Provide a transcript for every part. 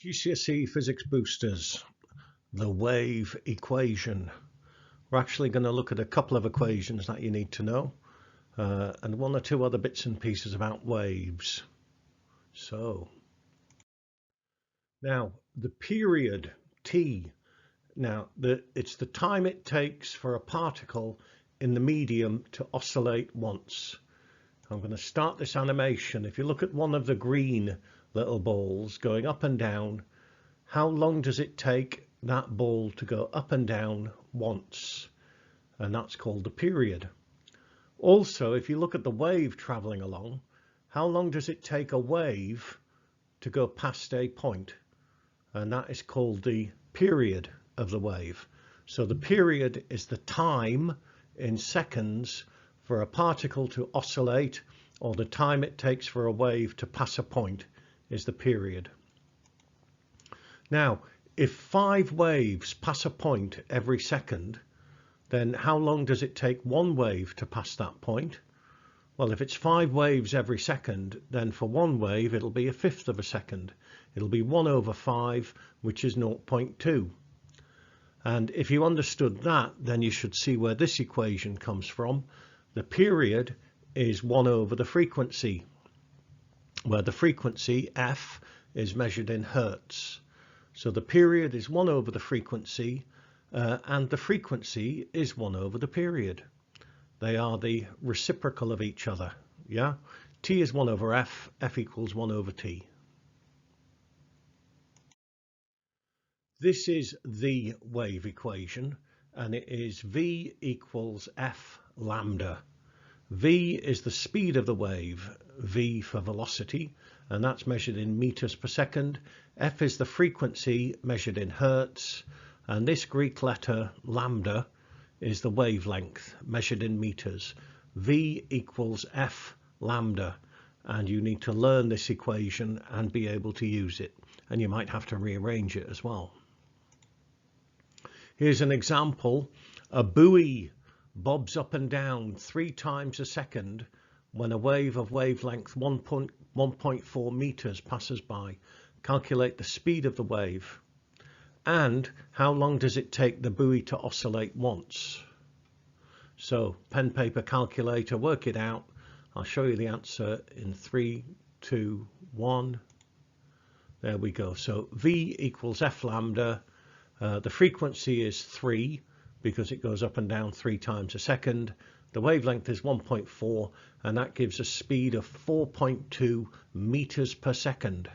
GCSE Physics boosters, the wave equation. We're actually going to look at a couple of equations that you need to know and one or two other bits and pieces about waves. So now the period t, it's the time it takes for a particle in the medium to oscillate once. I'm going to start this animation. If you look at one of the green little balls going up and down, how long does it take that ball to go up and down once? And that's called the period. Also, if you look at the wave traveling along, how long does it take a wave to go past a point? And that is called the period of the wave. So the period is the time in seconds for a particle to oscillate, or the time it takes for a wave to pass a point is the period. Now, if 5 waves pass a point every second, then how long does it take one wave to pass that point? Well, if it's 5 waves every second, then for one wave it'll be 1/5 of a second. It'll be 1/5, which is 0.2. And if you understood that, then you should see where this equation comes from. The period is 1 over the frequency, where the frequency f is measured in hertz. So the period is 1 over the frequency, and the frequency is 1 over the period. They are the reciprocal of each other. Yeah, t is 1 over f, f equals 1 over t. This is the wave equation, and it is v equals f lambda. V is the speed of the wave, v for velocity, and that's measured in meters per second. F is the frequency measured in hertz, and this Greek letter lambda is the wavelength measured in meters. V equals f lambda, and you need to learn this equation and be able to use it, and you might have to rearrange it as well. Here's an example. A buoy bobs up and down 3 times a second when a wave of wavelength 1.4 meters passes by. Calculate the speed of the wave. And how long does it take the buoy to oscillate once? So pen, paper, calculator, work it out. I'll show you the answer in 3, 2, 1. There we go. So V equals f lambda. The frequency is 3 because it goes up and down 3 times a second. The wavelength is 1.4, and that gives a speed of 4.2 meters per second.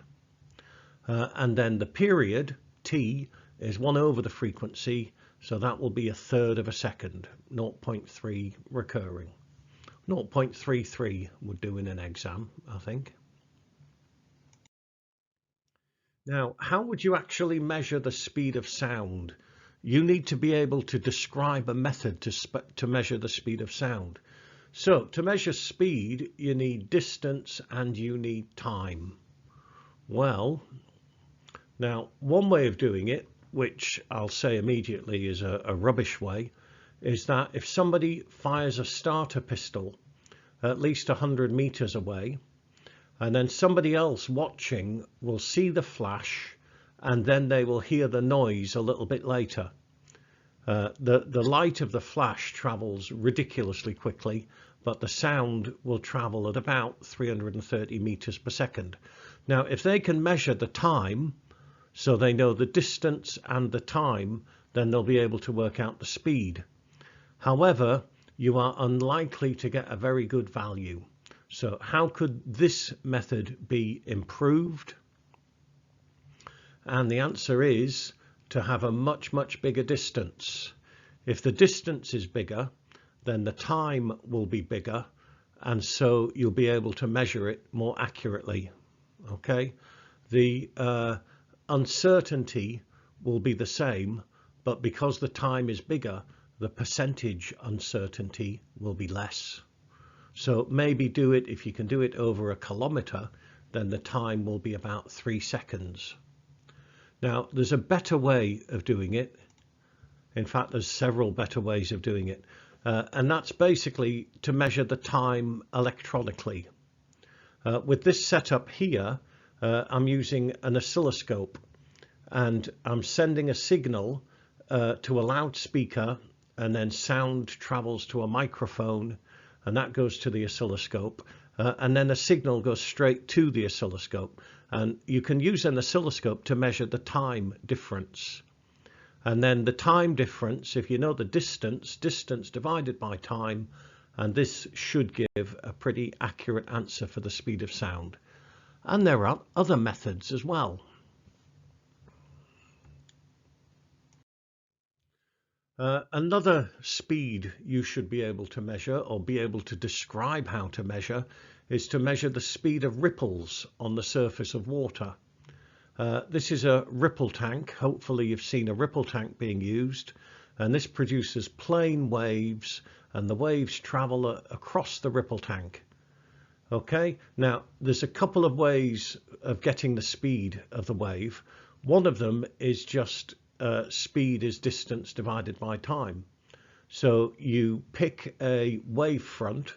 And then the period, t, is 1 over the frequency, so that will be 1/3 of a second, 0.3 recurring. 0.33 would do in an exam, I think. Now, how would you actually measure the speed of sound? You need to be able to describe a method to measure the speed of sound. So to measure speed, you need distance and you need time. Well, now one way of doing it, which I'll say immediately is a rubbish way, is that if somebody fires a starter pistol at least 100 meters away, and then somebody else watching will see the flash, and then they will hear the noise a little bit later. The light of the flash travels ridiculously quickly, but the sound will travel at about 330 meters per second. Now, if they can measure the time, so they know the distance and the time, then they'll be able to work out the speed. However, you are unlikely to get a very good value. So how could this method be improved? And the answer is to have a much, much bigger distance. If the distance is bigger, then the time will be bigger, and so you'll be able to measure it more accurately. Okay, the uncertainty will be the same, but because the time is bigger, the percentage uncertainty will be less. So maybe do it, if you can do it over 1 kilometer, then the time will be about 3 seconds. Now, there's a better way of doing it. In fact, there's several better ways of doing it. And that's basically to measure the time electronically. With this setup here, I'm using an oscilloscope. and I'm sending a signal to a loudspeaker, and then sound travels to a microphone, and that goes to the oscilloscope, and then a signal goes straight to the oscilloscope. And you can use an oscilloscope to measure the time difference. And then the time difference, if you know the distance divided by time, and this should give a pretty accurate answer for the speed of sound. And there are other methods as well. Another speed you should be able to measure, or be able to describe how to measure, is to measure the speed of ripples on the surface of water. This is a ripple tank. Hopefully you've seen a ripple tank being used, and this produces plane waves, and the waves travel across the ripple tank. Okay, now there's a couple of ways of getting the speed of the wave. One of them is just speed is distance divided by time. So you pick a wave front,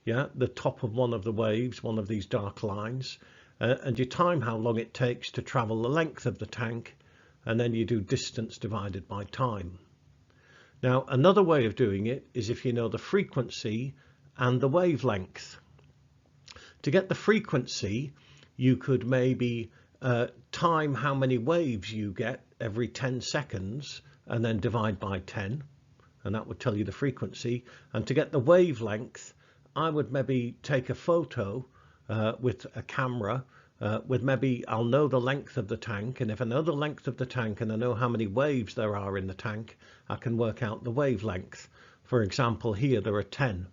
the top of one of the waves, one of these dark lines, and you time how long it takes to travel the length of the tank, and then you do distance divided by time. Now, another way of doing it is if you know the frequency and the wavelength. To get the frequency, you could maybe time how many waves you get every 10 seconds and then divide by 10, and that would tell you the frequency. And to get the wavelength, I would maybe take a photo with a camera with maybe, I'll know the length of the tank, and if I know the length of the tank and I know how many waves there are in the tank, I can work out the wavelength. For example, here there are 10.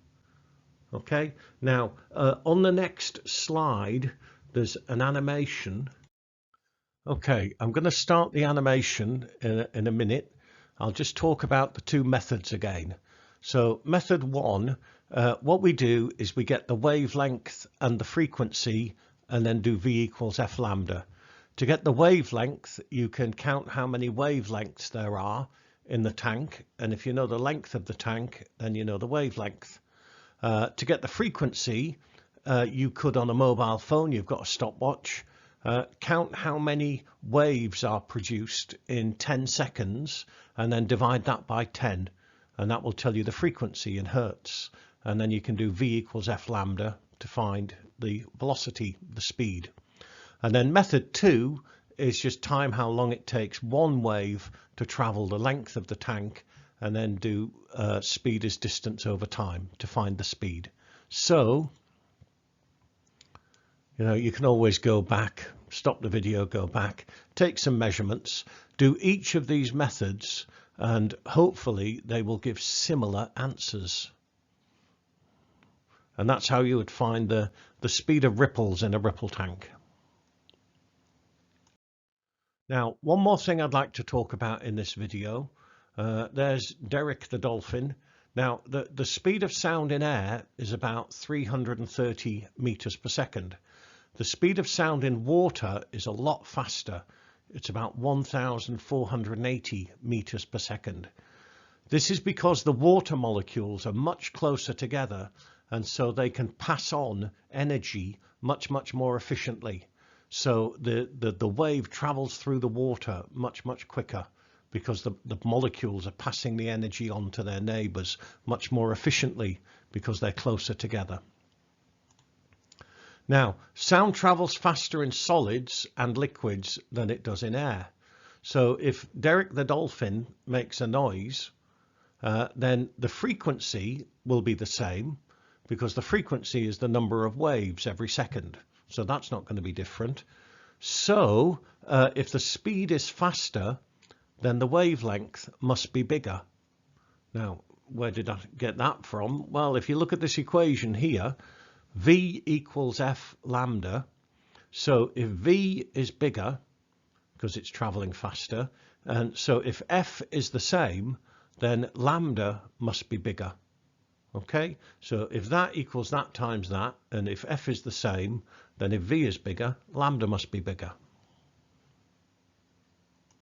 Okay, now on the next slide there's an animation. Okay, I'm going to start the animation in a minute. I'll just talk about the two methods again. So method one, what we do is we get the wavelength and the frequency and then do V equals F lambda. To get the wavelength, you can count how many wavelengths there are in the tank, and if you know the length of the tank, then you know the wavelength. To get the frequency, you could, on a mobile phone, you've got a stopwatch, count how many waves are produced in 10 seconds and then divide that by 10, and that will tell you the frequency in hertz. And then you can do V equals F lambda to find the velocity, the speed. And then method two is just time how long it takes one wave to travel the length of the tank, and then do speed is distance over time to find the speed. So, you can always go back, stop the video, go back, take some measurements, do each of these methods, and hopefully they will give similar answers. And that's how you would find the speed of ripples in a ripple tank. Now, one more thing I'd like to talk about in this video. There's Derek the dolphin. Now, the speed of sound in air is about 330 meters per second. The speed of sound in water is a lot faster. It's about 1,480 meters per second. This is because the water molecules are much closer together, and so they can pass on energy much more efficiently. So the wave travels through the water much quicker, because the molecules are passing the energy on to their neighbors much more efficiently because they're closer together. Now, sound travels faster in solids and liquids than it does in air. So if Derek the dolphin makes a noise, then the frequency will be the same, because the frequency is the number of waves every second. So that's not going to be different. So if the speed is faster, then the wavelength must be bigger. Now, where did I get that from? Well, if you look at this equation here, V equals F lambda. So if V is bigger, because it's traveling faster, and so if F is the same, then lambda must be bigger. Okay, so if that equals that times that, and if F is the same, then if V is bigger, lambda must be bigger.